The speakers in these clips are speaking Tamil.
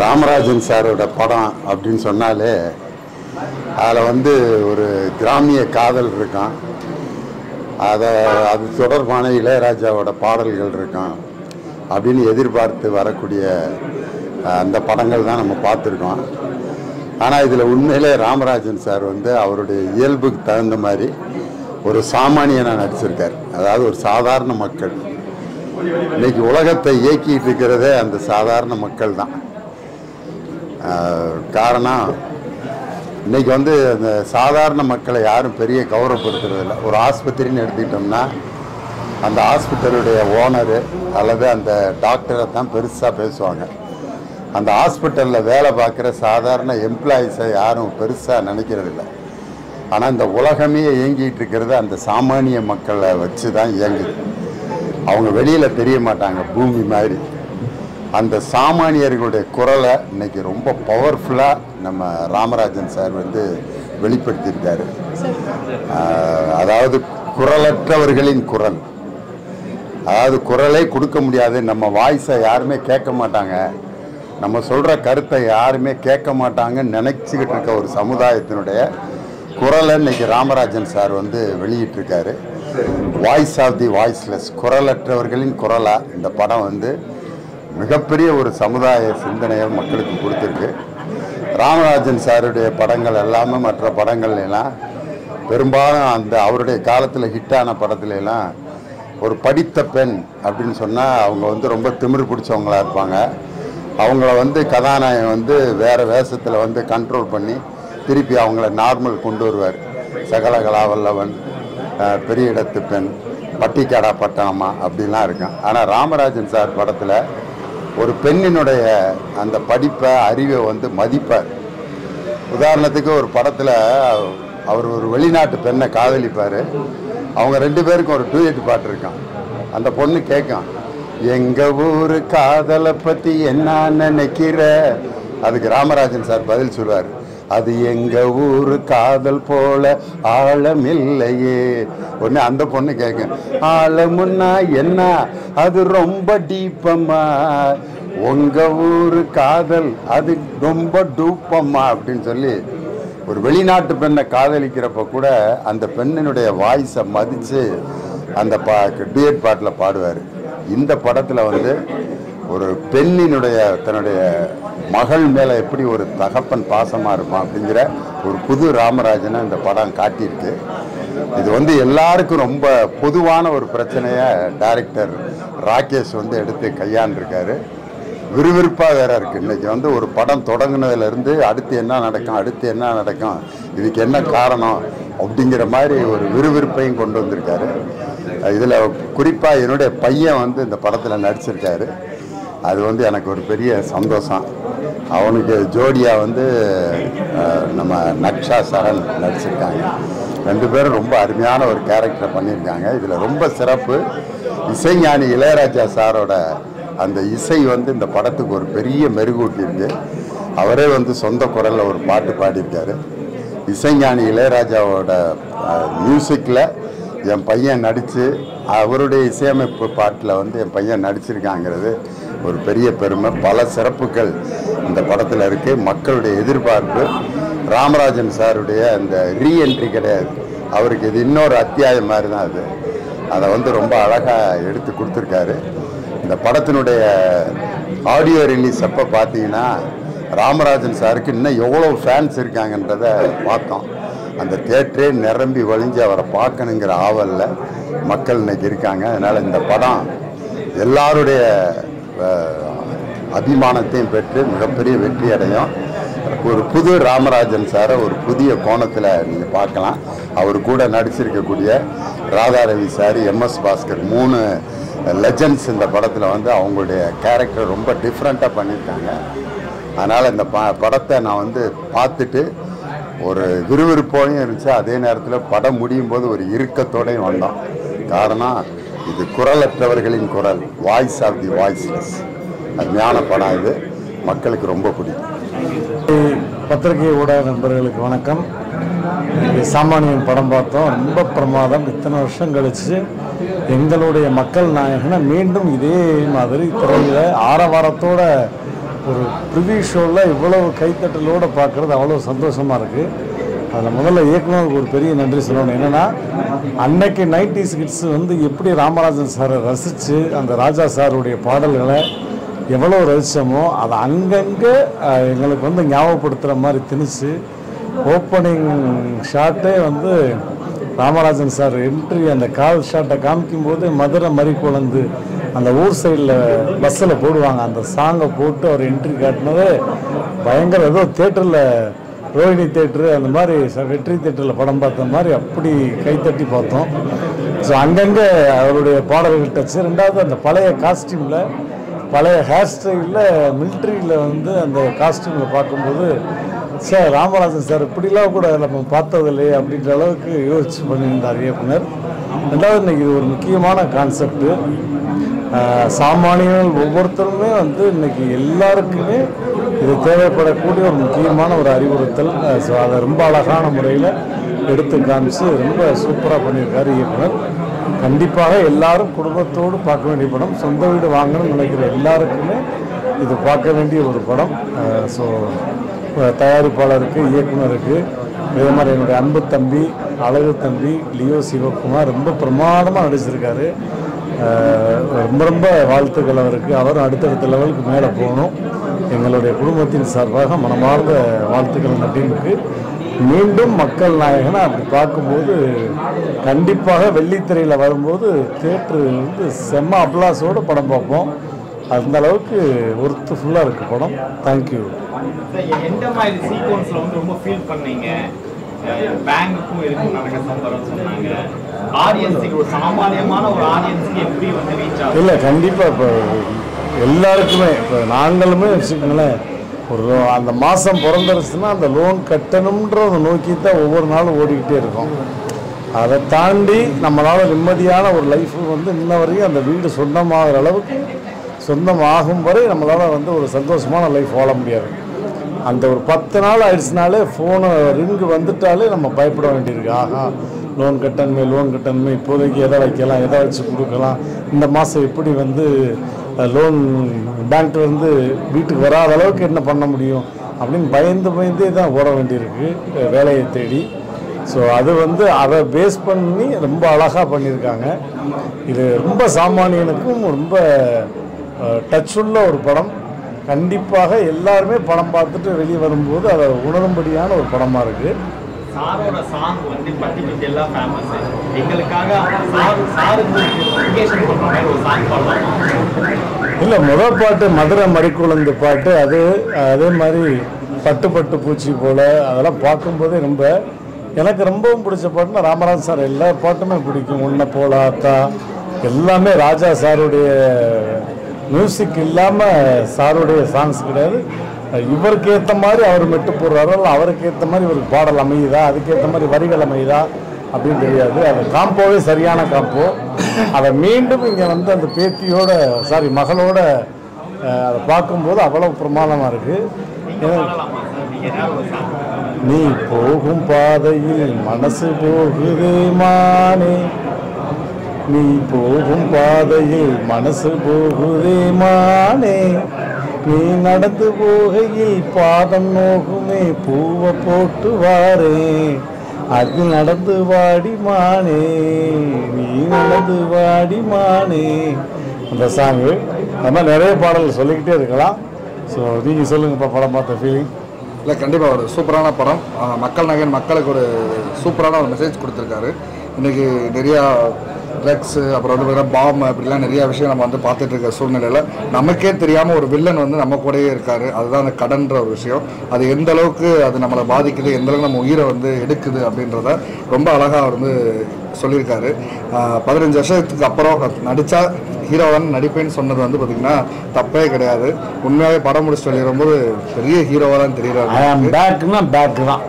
ராமராஜன் சாரோட படம் அப்படின்னு சொன்னாலே அதில் வந்து ஒரு கிராமிய காதல் இருக்கான். அது தொடர்பான இளையராஜாவோட பாடல்கள் இருக்கான் அப்படின்னு எதிர்பார்த்து வரக்கூடிய அந்த படங்கள் தான் நம்ம பார்த்துருக்கோம். ஆனால் இதில் உண்மையிலே ராமராஜன் சார் வந்து அவருடைய இயல்புக்கு தகுந்த மாதிரி ஒரு சாமானியனாக நடிச்சிருக்கார். அதாவது ஒரு சாதாரண மக்கள். இன்னைக்கு உலகத்தை இயக்கிட்டு இருக்கிறதே அந்த சாதாரண மக்கள் தான். காரணம், இன்னைக்கு வந்து அந்த சாதாரண மக்களை யாரும் பெரிய கௌரவப்படுத்துறதில்லை. ஒரு ஆஸ்பத்திரின்னு எடுத்துக்கிட்டோம்னா அந்த ஹாஸ்பிட்டலுடைய ஓனரு அல்லது அந்த டாக்டரை தான் பெருசாக பேசுவாங்க. அந்த ஹாஸ்பிட்டலில் வேலை பார்க்குற சாதாரண எம்ப்ளாயீஸை யாரும் பெருசாக நினைக்கிறதில்லை. ஆனால் இந்த உலகமே இயங்கிட்டு இருக்கிறது அந்த சாமானிய மக்களை வச்சு தான் இயங்குது. அவங்க வெளியில் தெரிய மாட்டாங்க, பூமி மாதிரி. அந்த சாமானியர்களுடைய குரலை இன்னைக்கு ரொம்ப பவர்ஃபுல்லாக நம்ம ராமராஜன் சார் வந்து வெளிப்படுத்தியிருக்காரு. அதாவது குரலற்றவர்களின் குரல், அதாவது குரலே கொடுக்க முடியாது, நம்ம வாய்ஸை யாருமே கேட்க மாட்டாங்க, நம்ம சொல்கிற கருத்தை யாருமே கேட்க மாட்டாங்கன்னு நினச்சிக்கிட்டு இருக்க ஒரு சமுதாயத்தினுடைய குரலை இன்னைக்கு ராமராஜன் சார் வந்து வெளியிட்டிருக்காரு. வாய்ஸ் ஆஃப் தி வாய்ஸ்லெஸ், குரலற்றவர்களின் குரலாக இந்த படம் வந்து மிகப்பெரிய ஒரு சமுதாய சிந்தனையை மக்களுக்கு கொடுத்துருக்கு. ராமராஜன் சாருடைய படங்கள் எல்லாமே மற்ற படங்கள் எல்லாம் பெரும்பாலும் அந்த அவருடைய காலத்தில் ஹிட்டான படத்துல எல்லாம் ஒரு படித்த பெண் அப்படின்னு சொன்னால் அவங்க வந்து ரொம்ப திமிரு பிடிச்சவங்களாக இருப்பாங்க. அவங்கள வந்து கதாநாயகன் வந்து வேறு வேஷத்தில் வந்து கண்ட்ரோல் பண்ணி திருப்பி அவங்கள நார்மல் கொண்டு வருவார். சகலகலா வல்லவன், பெரிய இடத்து பெண், பட்டிக்காடா பட்டணமா அப்படிலாம் இருக்கும். ஆனால் ராமராஜன் சார் படத்தில் ஒரு பெண்ணினுடைய அந்த படிப்பை அறிவை வந்து மதிப்பார். உதாரணத்துக்கு ஒரு படத்தில் அவர் ஒரு வெளிநாட்டு பெண்ணை காதலிப்பார். அவங்க ரெண்டு பேருக்கும் ஒரு டூயட் பாட்டு இருக்கான். அந்த பொண்ணு கேட்கும், எங்கள் ஊர் காதலை பற்றி என்ன நினைக்கிற? அதுக்கு ராமராஜன் சார் பதில் சொல்லுவார், அது எங்கள் ஊர் காதல் போல ஆழமில்லையே. ஒன்று அந்த பொண்ணு கேட்கும், ஆழமுன்னா என்ன, அது ரொம்ப டீப்பம்மா, உங்கள் ஊர் காதல் அது ரொம்ப டூப்பம்மா அப்படின்னு சொல்லி ஒரு வெளிநாட்டு பெண்ணை காதலிக்கிறப்ப கூட அந்த பெண்ணினுடைய வாய்ஸை மதித்து அந்த டியூட் பாட்டில் பாடுவார். இந்த படத்தில் வந்து ஒரு பெண்ணினுடைய தன்னுடைய மகள் மேலே எப்படி ஒரு தகப்பன் பாசமாக இருப்பான் அப்படிங்கிற ஒரு புது ராமராஜனை இந்த படம் காட்டியிருக்கு. இது வந்து எல்லாருக்கும் ரொம்ப பொதுவான ஒரு பிரச்சனையை டைரக்டர் ராகேஷ் வந்து எடுத்து கையாண்டிருக்காரு. விறுவிறுப்பாக வேற இருக்குது. இன்றைக்கி வந்து ஒரு படம் தொடங்கினதுலேருந்து அடுத்து என்ன நடக்கும், இதுக்கு என்ன காரணம் அப்படிங்கிற மாதிரி ஒரு விறுவிறுப்பையும் கொண்டு வந்திருக்காரு. இதில் குறிப்பாக என்னுடைய பையன் வந்து இந்த படத்தில் நடிச்சிருக்காரு. அது வந்து எனக்கு ஒரு பெரிய சந்தோஷம். அவனுக்கு ஜோடியாக வந்து நம்ம நக்ஷா சரண் நடிச்சிருக்காங்க. ரெண்டு பேரும் ரொம்ப அருமையான ஒரு கேரக்டரை பண்ணியிருக்காங்க. இதில் ரொம்ப சிறப்பு, இசைஞானி இளையராஜா சாரோட அந்த இசை வந்து இந்த படத்துக்கு ஒரு பெரிய மெருகூட்டியிருக்கு. அவரே வந்து சொந்த குரலில் ஒரு பாட்டு பாடியிருக்காரு. இசைஞானி இளையராஜாவோட மியூசிக்கில் என் பையன் நடித்து அவருடைய இசையமைப்பு பாட்டில் வந்து என் பையன் நடிச்சிருக்காங்கிறது ஒரு பெரிய பெருமை. பல சிறப்புகள் இந்த படத்தில் இருக்குது. மக்களுடைய எதிர்பார்ப்பு ராமராஜன் சாருடைய அந்த ரீஎன்ட்ரி கிடையாது, அவருக்கு இது இன்னொரு அத்தியாயம் மாதிரி தான். அதை வந்து ரொம்ப அழகாக எடுத்து கொடுத்துருக்காரு. இந்த படத்தினுடைய ஆடியோ ரிலீஸ் அப்போ பார்த்தீங்கன்னா ராமராஜன் சாருக்கு இன்னும் எவ்வளோ ஃபேன்ஸ் இருக்காங்கன்றதை பார்த்தோம். அந்த தியேட்டரே நிரம்பி வழிஞ்சு அவரை பார்க்கணுங்கிற ஆவலில் மக்கள் இன்னைக்கு இருக்காங்க. அதனால் இந்த படம் எல்லாருடைய அபிமானத்தையும் பெற்று மிகப்பெரிய வெற்றி அடையும். ஒரு புது ராமராஜன் சாரை ஒரு புதிய கோணத்தில் நீங்கள் பார்க்கலாம். அவர் கூட நடிச்சிருக்கக்கூடிய Radharavi sir, MS Bhaskar, 3 legends இந்த படத்தில் வந்து அவங்களுடைய கேரக்டர் ரொம்ப டிஃப்ரெண்ட்டாக பண்ணியிருக்காங்க. அதனால் இந்த படத்தை நான் வந்து பார்த்துட்டு ஒரு விறுவிறுப்போடையும் இருந்துச்சு, அதே நேரத்தில் படம் முடியும் போது ஒரு இறுக்கத்தோடையும் வந்தோம். காரணம், இது குரலற்றவர்களின் குரல், வாய்ஸ் ஆஃப் தி வாய்ஸ்லெஸ். அருமையான படம். இது மக்களுக்கு ரொம்ப பிடிக்கும். பத்திரிகை ஊடக நண்பர்களுக்கு வணக்கம். சாமானியன் படம் பார்த்தோம், ரொம்ப பிரமாதம். இத்தனை வருஷம் கழிச்சு எங்களுடைய மக்கள் நாயகனை மீண்டும் இதே மாதிரி திரையில் ஆரவாரத்தோட ஒரு ப்ரிவியூ ஷோவில் இவ்வளவு கைத்தட்டலோடு பார்க்குறது அவ்வளோ சந்தோஷமாக இருக்குது. அதில் முதல்ல இயக்குனருக்கு ஒரு பெரிய நன்றி சொல்லணும். என்னென்னா அன்னைக்கு 90s கிட்ஸ் வந்து எப்படி ராமராஜன் சாரை ரசித்து அந்த ராஜா சாருடைய பாடல்களை எவ்வளோ ரசித்தோமோ அதை அங்கங்கே எங்களுக்கு வந்து ஞாபகப்படுத்துகிற மாதிரி திணிச்சு ஓப்பனிங் ஷாட்டே வந்து ராமராஜன் சார் என்ட்ரி அந்த கால் ஷாட்டை காமிக்கும்போது மதுரை மறிக்குழந்து அந்த ஊர் சைடில் பஸ்ஸில் போடுவாங்க. அந்த சாங்கை போட்டு அவர் என்ட்ரி காட்டினது பயங்கர ஏதோ தேட்டரில் ரோஹிணி தேட்டரு அந்த மாதிரி வெற்றி தேட்டரில் படம் பார்த்த மாதிரி அப்படி கைத்தட்டி பார்த்தோம். ஸோ அங்கங்கே அவருடைய பாடல்கள் டச்சு. ரெண்டாவது அந்த பழைய காஸ்டியூமில் பழைய ஹேர் ஸ்டைலில் மிலிட்ரியில் வந்து அந்த காஸ்டியூமில் பார்க்கும்போது சார் ராமராஜன் சார் இப்படிலாம் கூட நம்ம பார்த்ததில்லையே அப்படின்ற அளவுக்கு யோசிச்சு பண்ணியிருந்தார் இயக்குனர். ரெண்டாவது இன்றைக்கி இது ஒரு முக்கியமான கான்செப்டு. சாமானியர்கள் ஒவ்வொருத்தருமே வந்து இன்றைக்கி எல்லாருக்குமே இது தேவைப்படக்கூடிய ஒரு முக்கியமான ஒரு அறிவுறுத்தல். ஸோ அதை ரொம்ப அழகான முறையில் எடுத்து காமிச்சு ரொம்ப சூப்பராக பண்ணியிருக்காரு இயக்குனர். கண்டிப்பாக எல்லாரும் குடும்பத்தோடு பார்க்க வேண்டிய படம். சொந்த வீடு வாங்கணும்னு நினைக்கிற எல்லாருக்குமே இது பார்க்க வேண்டிய ஒரு படம். ஸோ தயாரிப்பாளருக்கு, இயக்குனருக்கு, இதே மாதிரி என்னுடைய அன்பு தம்பி, அழகு தம்பி லியோ சிவகுமார் ரொம்ப பிரமாதமாக நடிச்சிருக்காரு. ரொம்ப ரொம்ப வாழ்த்துக்கள் அவருக்கு. அவரும் அடுத்தடுத்த லெவலுக்கு மேலே போகணும். எங்களுடைய குடும்பத்தின் சார்பாக மனமார்ந்த வாழ்த்துக்கள் அந்த டீமுக்கு. மீண்டும் மக்கள் நாயகனை அப்படி பார்க்கும்போது கண்டிப்பாக வெள்ளித்திரையில் வரும்போது தியேட்டரு வந்து செம்ம அப்ளாஸோடு படம் பார்ப்போம். அந்த அளவுக்கு ஒர்த்துஃபுல்லாக இருக்குது படம். தேங்க்யூ. எந்த மாதிரி சீக்வன்ஸில் வந்து ரொம்ப ஃபீல் பண்ணீங்க? பேங்குக்கும் இதுக்கும் நடக்க சம்பரம் சொன்னாங்க. ஆடியன்ஸுக்கு ஒரு சாமானியமான ஒரு ஆடியன்ஸுக்கு எப்படி வந்து ரீச் ஆகும்? இல்லை கண்டிப்பாக இப்போ எல்லாருக்குமே இப்போ நாங்களுமே வச்சுக்கோங்களேன், ஒரு அந்த மாதம் பிறந்துருச்சுன்னா அந்த லோன் கட்டணுன்றதை நோக்கி தான் ஒவ்வொரு நாளும் ஓடிக்கிட்டே இருக்கோம். அதை தாண்டி நம்மளால் நிம்மதியான ஒரு லைஃபு வந்து இன்ன வரையும் அந்த வீடு சொந்தமாகிற அளவுக்கு சொந்தமாகும் வரை நம்மளால் வந்து ஒரு சந்தோஷமான லைஃப் வாழ முடியாது. அந்த ஒரு 10 நாள் ஆயிடுச்சுனாலே ஃபோனு ரிங்கு வந்துட்டாலே நம்ம பயப்பட வேண்டியிருக்கு. ஆஹா லோன் கட்டணுமே இப்போதைக்கு எதை வைக்கலாம், எதை வச்சு கொடுக்கலாம், இந்த மாதம் எப்படி வந்து லோன் பேங்க்லேருந்து வீட்டுக்கு வராத அளவுக்கு என்ன பண்ண முடியும் அப்படின்னு பயந்தே தான் ஓட வேண்டியிருக்கு வேலையை தேடி. ஸோ அது வந்து அதை பேஸ் பண்ணி ரொம்ப அழகாக பண்ணியிருக்காங்க. இது ரொம்ப சாமானியனுக்கும் ரொம்ப டச்சுள்ள ஒரு படம். கண்டிப்பாக எல்லாருமே படம் பார்த்துட்டு வெளியே வரும்போது அதை உணரும்படியான ஒரு படமாக இருக்குது. சாரோட சாங் வந்து பட்டி எல்லாம் ஃபேமஸ். எங்களுக்காக ஒரு சாங் பாடலாம். இல்லை முதல் பாட்டு மதுரை மறிக்குழந்து பாட்டு, அது அதே மாதிரி பட்டு பூச்சி போல் அதெல்லாம் பார்க்கும்போதே ரொம்ப எனக்கு ரொம்பவும் பிடிச்ச பாட்டுன்னா ராமராஜ் சார் எல்லா பாட்டுமே பிடிக்கும். உன்னை போல ஆத்தா எல்லாமே ராஜா சாருடைய மியூசிக் இல்லாமல் சாருடைய சாங்ஸ் கிடையாது. இவருக்கு ஏற்ற மாதிரி அவர் மெட்டு போடுறாரோ இல்லை அவருக்கு ஏற்ற மாதிரி இவருக்கு பாடல் அமையுதா, அதுக்கேற்ற மாதிரி வரிகள் அமையுதா அப்படின்னு தெரியாது. அது காம்போவே சரியான காம்போ. அதை மீண்டும் இங்கே வந்து அந்த பேத்தியோட மகளோட அதை பார்க்கும்போது அவ்வளோ பிரமாதமாக இருக்குது. நீ போகும் பாதையில் மனசு போகுதே மானே, நீ போகும் பாதையில் மனசு போகுதே மானே, நீ நடந்து போகையில் பாதம் நோகுமே பூவை போட்டு வாரே, அது நடந்து வாடி மானே, நீ நடந்து வாடி மானே. அந்த சாங்கு அந்த மாதிரி நிறைய பாடல்கள் சொல்லிக்கிட்டே இருக்கலாம். ஸோ நீங்கள் சொல்லுங்கப்பா படம் பார்த்த ஃபீலிங். இல்லை கண்டிப்பாக ஒரு சூப்பரான படம். மக்கள் நகன் மக்களுக்கு ஒரு சூப்பரான ஒரு மெசேஜ் கொடுத்துருக்காரு. இன்றைக்கி நிறையா ட்ரக்ஸு அப்புறம் வந்து பார்த்தீங்கன்னா பாம் அப்படிலாம் நிறையா விஷயம் நம்ம வந்து பார்த்துட்டு இருக்க சூழ்நிலையில் நமக்கே தெரியாமல் ஒரு வில்லன் வந்து நம்ம கூடயே இருக்கார். அதுதான் அந்த கடன்ற ஒரு விஷயம். அது எந்த அளவுக்கு அது நம்மளை பாதிக்குது, எந்த அளவுக்கு நம்ம உயிரை வந்து எடுக்குது அப்படின்றத ரொம்ப அழகாக வந்து சொல்லியிருக்காரு. 15 வருஷத்துக்கு அப்புறம் நடித்தா ஹீரோவான் நடிப்பேன்னு சொன்னது வந்து பார்த்திங்கன்னா தப்பே கிடையாது. உண்மையாகவே படம் முடிச்சுட்டு வெளியிடும்போது பெரிய ஹீரோவாக தான் தெரியுறாரு.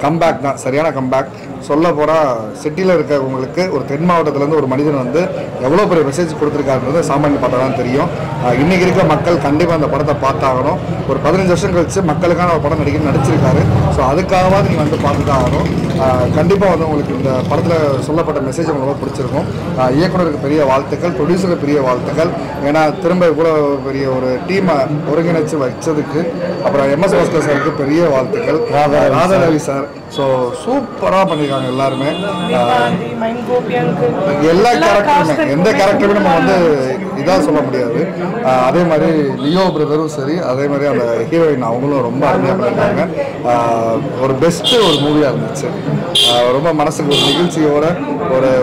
கம்பேக் தான், சரியான கம்பேக். சொல்ல போனால் சிட்டியில் இருக்கிறவங்களுக்கு ஒரு தென் மாவட்டத்துலேருந்து ஒரு மனிதன் வந்து எவ்வளோ பெரிய மெசேஜ் கொடுத்துருக்காருன்றது சாமானிய பார்த்தா தான் தெரியும். இன்றைக்கி இருக்கிற மக்கள் கண்டிப்பாக அந்த படத்தை பார்த்தாகணும். ஒரு 15 வருஷம் கழிச்சு மக்களுக்கான ஒரு படம் நடிச்சிருக்காரு. ஸோ அதுக்காகவாது நீங்கள் வந்து பார்த்து தான் ஆகணும். கண்டிப்பாக வந்து உங்களுக்கு இந்த படத்தில் சொல்லப்பட்ட மெசேஜ் மெசேஜ் உங்களுக்கு ரொம்ப பிடிச்சிருக்கும். இயக்குனருக்கு பெரிய வாழ்த்துக்கள், ப்ரொடியூசருக்கு பெரிய வாழ்த்துக்கள். ஏன்னா திரும்ப இவ்வளோ பெரிய ஒரு டீமை ஒருங்கிணைச்சு வச்சதுக்கு. அப்புறம் MS பாஸ்கர் சாருக்கு பெரிய வாழ்த்துக்கள், ராதா ரவி சார். ஸோ சூப்பராக பண்ணியிருக்காங்க எல்லாருமே. எல்லா கேரக்டருமே, எந்த கேரக்டருமே நம்ம வந்து இதாக சொல்ல முடியாது. அதே மாதிரி லியோ பிரதரும் சரி, அதே மாதிரி அந்த ஹீரோயின் அவங்களும் ரொம்ப அருமையாக பண்ணியிருக்காங்க. ஒரு பெஸ்ட்டு ஒரு மூவியாக இருந்துச்சு. ரொம்ப மனசுக்கு ஒரு நிகழ்ச்சியோட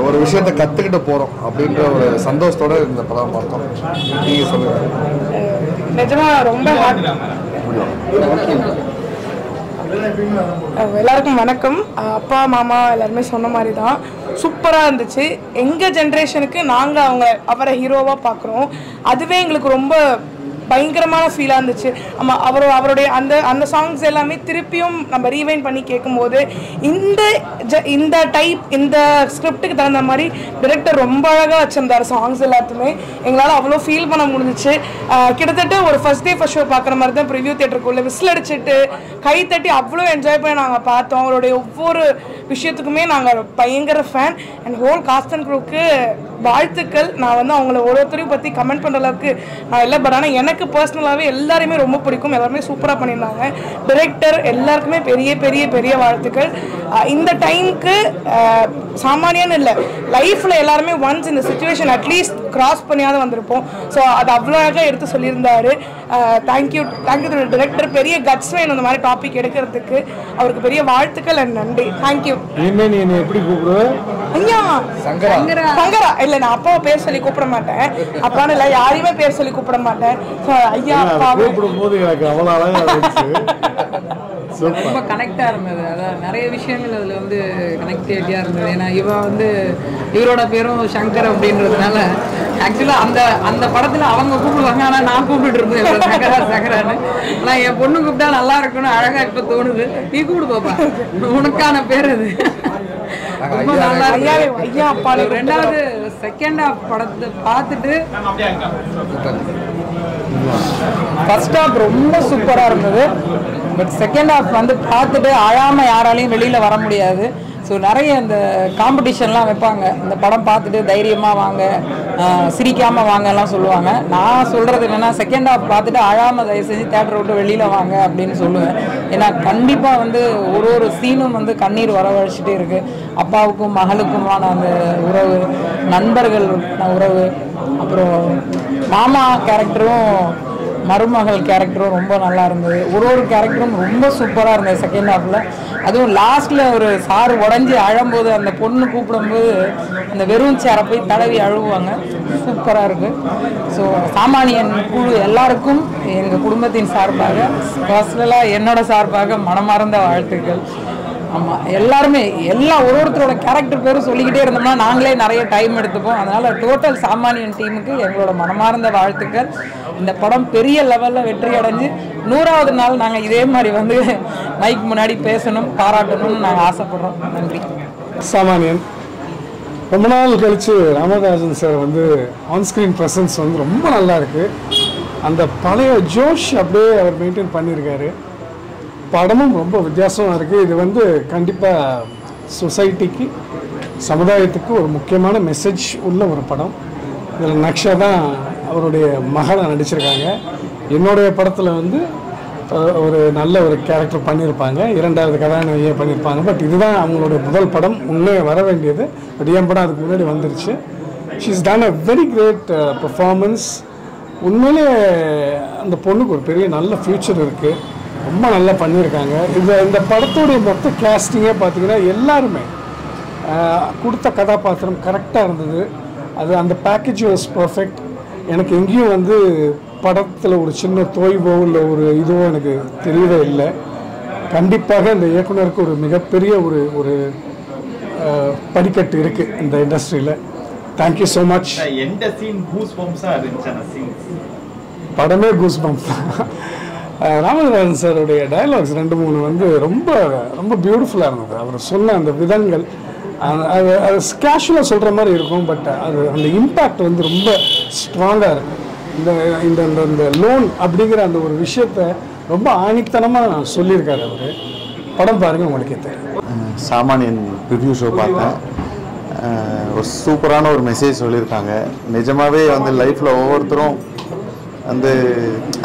ஒரு விஷயத்தை கற்றுக்கிட்டு போகிறோம் அப்படின்ற ஒரு சந்தோஷத்தோடு இந்த படம் பார்த்தோம். நீங்கள் சொல்லுங்கள். நிஜமாக ரொம்ப எல்லாருக்கும் வணக்கம். அப்பா மாமா எல்லாருமே சொன்ன மாதிரி தான் சூப்பராக இருந்துச்சு. எங்கள் ஜென்ரேஷனுக்கு நாங்கள் அவரை ஹீரோவாக பார்க்குறோம். அதுவே எங்களுக்கு ரொம்ப பயங்கரமான ஃபீலாக இருந்துச்சு. ஆமாம், அவருடைய அந்த சாங்ஸ் எல்லாமே திருப்பியும் நம்ம ரீவைண்ட் பண்ணி கேட்கும்போது இந்த டைப் இந்த ஸ்கிரிப்டுக்கு தகுந்த மாதிரி டிரெக்டர் ரொம்ப அழகாக வச்சுருந்தார் சாங்ஸ் எல்லாத்துமே. எங்களால் அவ்வளோ ஃபீல் பண்ண முடிஞ்சிச்சு. கிட்டத்தட்ட ஒரு ஃபர்ஸ்ட் டே ஃபர்ஸ்ட் ஷோ பார்க்குற மாதிரி தான் ப்ரிவ்யூ தியேட்டருக்குள்ளே விசில் அடிச்சுட்டு கை தட்டி அவ்வளோ என்ஜாய் பண்ணி நாங்கள் பார்த்தோம். அவருடைய ஒவ்வொரு விஷயத்துக்குமே நாங்கள் பயங்கர fan. And whole cast and க்ரூக்கு வாழ்த்துக்கள். நான் வந்து அவங்கள ஒவ்வொருத்தரையும் பற்றி கமெண்ட் பண்ணுற அளவுக்கு நான் இல்லை, பட் ஆனால் எனக்கு பர்சனலாகவே எல்லாருமே ரொம்ப பிடிக்கும். எல்லாருமே சூப்பராக பண்ணியிருந்தாங்க. டிரெக்டர் எல்லாருக்குமே பெரிய பெரிய பெரிய வாழ்த்துக்கள். இந்த டைமுக்கு சாமானியன்னு இல்லை, லைஃப்பில் எல்லாருமே ஒன்ஸ் இந்த சுச்சுவேஷன் அட்லீஸ்ட் கிராஸ் பண்ணியாவது வந்திருப்போம். ஸோ அது அவ்வளோ அழகாக எடுத்து சொல்லியிருந்தாரு. Thank you director. பெரிய கட்ஸ் வேணும் இந்த மாதிரி டாபிக் எடுக்கிறதுக்கு. அவருக்கு பெரிய வாழ்த்துக்கள் அண்ட் நன்றி. தேங்க்யூ. இனிமேல் நீ என்னை எப்படி கூப்பிடுவேன்? ஐயா சங்கரா இல்லை, நான் அப்பாவை பேர் சொல்லி கூப்பிட மாட்டேன். அப்பான்னு இல்லை, யாரையுமே பேர் சொல்லி கூப்பிட மாட்டேன். ஐயா அப்பா கூப்பிடும் போது எனக்கு அவ்வளோ அழகாக ரொம்ப கனெக்டாக இருந்தது. அதான் நிறைய விஷயங்கள் அதில் வந்து கனெக்டிவிட்டியாக இருந்தது. ஏன்னா இவரோட பேரும் சங்கர் அப்படின்றதுனால ஆக்சுவலாக அந்த படத்தில் அவங்க கூப்பிடுவாங்க, ஆனால் நான் கூப்பிட்டு இருந்தேன் சங்கரான்னு. ஆனால் என் பொண்ணு கூப்பிட்டா நல்லா இருக்குன்னு அழகாக இப்போ தோணுது. நீ கூப்பிடு பாப்பா, உனக்கான பேர் அது. ரொம்ப நல்லா ஐயா அப்பா. ரெண்டாவது செகண்ட் ஹாஃப் படத்தை பார்த்துட்டு ஃபர்ஸ்ட் ஹாஃப் ரொம்ப சூப்பராக இருந்தது. பட் செகண்ட் ஹாஃப் வந்து பார்த்துட்டு அழாமல் யாராலையும் வெளியில் வர முடியாது. ஸோ நிறைய இந்த காம்படிஷன்லாம் வைப்பாங்க. இந்த படம் பார்த்துட்டு தைரியமாக வாங்க, சிரிக்காமல் வாங்கலாம் சொல்லுவாங்க. நான் சொல்கிறது என்னென்னா, செகண்ட் ஹாஃப் பார்த்துட்டு அழாமல் தயவு செஞ்சு தேட்டரை விட்டு வெளியில் வாங்க அப்படின்னு சொல்லுவேன். ஏன்னா கண்டிப்பாக வந்து ஒரு சீனும் வந்து கண்ணீர் வரவழைச்சிட்டே இருக்குது. அப்பாவுக்கும் மகளுக்குமான அந்த உறவு, நண்பர்கள் உறவு, அப்புறம் மாமா கேரக்டரும் மருமகள் கேரக்டரும் ரொம்ப நல்லா இருந்தது. ஒரு கேரக்டரும் ரொம்ப சூப்பராக இருந்தது செகண்ட் ஹாஃபில். அதுவும் லாஸ்ட்டில் ஒரு சாறு உடஞ்சி அழும்போது அந்த பொண்ணு கூப்பிடும்போது அந்த வெறும் சேரை போய் தடவி அழுவாங்க. சூப்பராக இருக்குது. ஸோ சாமானியன் குழு எல்லாருக்கும் எங்கள் குடும்பத்தின் சார்பாக, பர்சனலாக என்னோட சார்பாக மனமார்ந்த வாழ்த்துக்கள். ஆமாம், எல்லாருமே ஒருத்தரோட கேரக்டர் பேரும் சொல்லிக்கிட்டே இருந்தோம்னா நாங்களே நிறைய டைம் எடுத்துப்போம். அதனால் டோட்டல் சாமானியன் டீமுக்கு எங்களோட மனமார்ந்த வாழ்த்துக்கள். இந்த படம் பெரிய லெவலில் வெற்றி அடைஞ்சு 100வது நாள் நாங்கள் இதே மாதிரி வந்து மைக் முன்னாடி பேசணும், பாராட்டணும்னு நாங்கள் ஆசைப்படுறோம். நன்றி. சாமானியன் ரொம்ப நாள் கழித்து ராமராஜன் சார் வந்து ஆன்ஸ்க்ரீன் ப்ரெசன்ஸ் வந்து ரொம்ப நல்லா இருக்குது. அந்த பழைய ஜோஷ் அப்படியே அவர் மெயின்டைன் பண்ணியிருக்காரு. படமும் ரொம்ப வித்தியாசமாக இருக்குது. இது வந்து கண்டிப்பாக சொசைட்டிக்கு, சமுதாயத்துக்கு ஒரு முக்கியமான மெசேஜ் உள்ள ஒரு படம். இதில் நக்ஷா தான் அவருடைய மகளை நடிச்சிருக்காங்க. என்னுடைய படத்தில் வந்து ஒரு நல்ல ஒரு கேரக்டர் பண்ணியிருப்பாங்க, 2வது கதாநாயகியை பண்ணியிருப்பாங்க. பட் இதுதான் அவங்களுடைய முதல் படம். முன்னே வர வேண்டியது, பட் என் படம் அதுக்கு முன்னாடி வந்துருச்சு. She is done a very great performance. உண்மையிலே அந்த பொண்ணுக்கு ஒரு பெரிய நல்ல ஃப்யூச்சர் இருக்குது. ரொம்ப நல்லா பண்ணியிருக்காங்க. இந்த படத்துடைய மொத்த கேஸ்டிங்கே பார்த்தீங்கன்னா எல்லாருமே கொடுத்த கதாபாத்திரம் கரெக்டாக இருந்தது. அந்த பேக்கேஜ் வாஸ் பர்ஃபெக்ட். எனக்கு எங்கேயும் வந்து படத்தில் ஒரு சின்ன தோய்வோ இல்லை ஒரு இதுவோ எனக்கு தெரியவே இல்லை. கண்டிப்பாக இந்த இயக்குனருக்கு ஒரு மிகப்பெரிய ஒரு படிக்கட்டு இருக்குது இந்த இண்டஸ்ட்ரியில். Thank you so much. படமே கூஸ் பம்ப்ஸ். ராமராஜன் சாருடைய டயலாக்ஸ் 2-3 வந்து ரொம்ப ரொம்ப பியூட்டிஃபுல்லாக இருந்தது. அவர் சொன்ன அந்த விதங்கள் அது கேஷுவலாக சொல்கிற மாதிரி இருக்கும். பட் அந்த இம்பேக்ட் வந்து ரொம்ப ஸ்ட்ராங்காக இருக்குது. இந்த இந்த லோன் அப்படிங்கிற அந்த ஒரு விஷயத்தை ரொம்ப ஆணித்தனமாக சொல்லியிருக்காரு அவர். படம் பாருங்கள், உங்களுக்கே தெரியும். சாமானியன் ரிவ்யூ ஷோ பார்த்தேன். ஒரு சூப்பரான ஒரு மெசேஜ் சொல்லியிருக்காங்க. நிஜமாகவே வந்து லைஃப்பில் ஒவ்வொருத்தரும் வந்து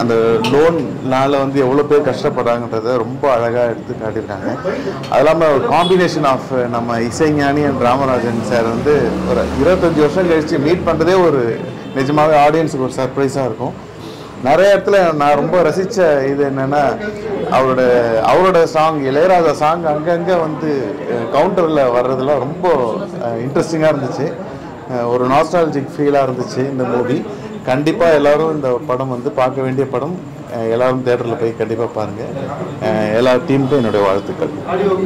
அந்த லோன்னால வந்து எவ்வளோ பேர் கஷ்டப்படுறாங்கன்றத ரொம்ப அழகாக எடுத்து காட்டியிருக்காங்க. அது இல்லாமல் ஒரு காம்பினேஷன் ஆஃப் நம்ம இசைஞானி அண்ட் ராமராஜன் சார் வந்து ஒரு 25 வருஷம் கழித்து மீட் பண்ணுறதே ஒரு நிஜமாகவே ஆடியன்ஸுக்கு ஒரு சர்ப்ரைஸாக இருக்கும். நிறைய இடத்துல நான் ரொம்ப ரசித்த இது என்னென்னா அவரோட சாங், இளையராஜா சாங் அங்கங்கே வந்து கவுண்டரில் வர்றதுலாம் ரொம்ப இன்ட்ரெஸ்டிங்காக இருந்துச்சு. ஒரு நாஸ்டாலஜிக் ஃபீலாக இருந்துச்சு இந்த மூவி. கண்டிப்பாக எல்லோரும் இந்த படம் வந்து பார்க்க வேண்டிய படம். எல்லோரும் தேட்டரில் போய் கண்டிப்பாக பாருங்கள். எல்லா டீமுக்கும் என்னுடைய வாழ்த்துக்கள்.